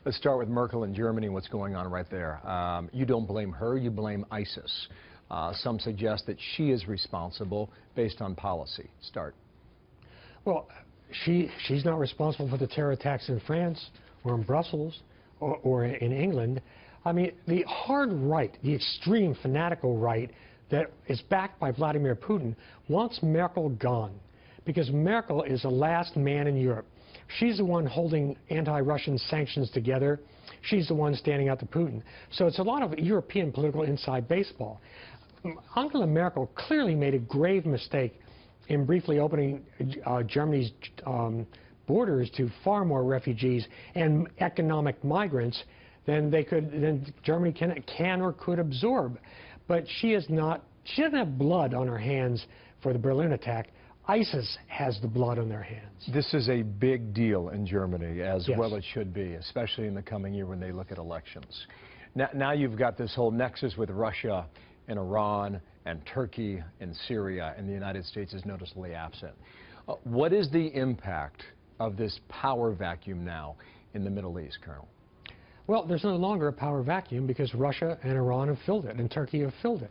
Let's start with Merkel in Germany and what's going on right there. You don't blame her, you blame ISIS. Some suggest that she is responsible based on policy. Start. Well, she's not responsible for the terror attacks in France or in Brussels or in England. I mean, the hard right, the extreme fanatical right that is backed by Vladimir Putin wants Merkel gone because Merkel is the last man in Europe. She's the one holding anti-Russian sanctions together. She's the one standing out to Putin. So it's a lot of European political inside baseball. Angela Merkel clearly made a grave mistake in briefly opening Germany's borders to far more refugees and economic migrants than Germany can or could absorb. But she doesn't have blood on her hands for the Berlin attack. ISIS has the blood on their hands. This is a big deal in Germany, as Yes. well it should be, especially in the coming year when they look at elections. Now you've got this whole nexus with Russia and Iran and Turkey and Syria, and the United States is noticeably absent. What is the impact of this power vacuum now in the Middle East, Colonel? Well, there's no longer a power vacuum because Russia and Iran have filled it, and Turkey have filled it.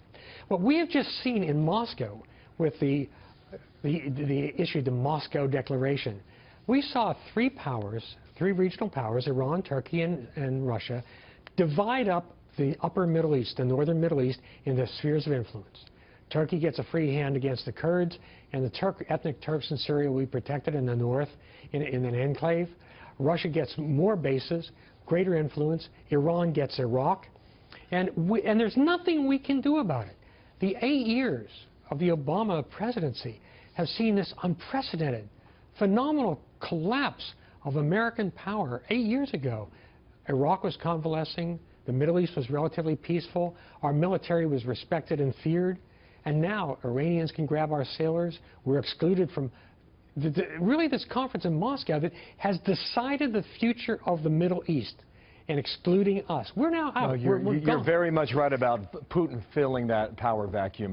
What we have just seen in Moscow with the Moscow Declaration, we saw three regional powers, Iran, Turkey, and Russia, divide up the upper Middle East, the northern Middle East, into spheres of influence. Turkey gets a free hand against the Kurds, and the ethnic Turks in Syria will be protected in the north in an enclave. Russia gets more bases, greater influence. Iran gets Iraq. And there's nothing we can do about it. The 8 years of the Obama presidency have seen this unprecedented, phenomenal collapse of American power. 8 years ago, Iraq was convalescing. The Middle East was relatively peaceful. Our military was respected and feared. And now Iranians can grab our sailors. We're excluded from really this conference in Moscow that has decided the future of the Middle East and excluding us. We're now out. No, you're very much right about Putin filling that power vacuum.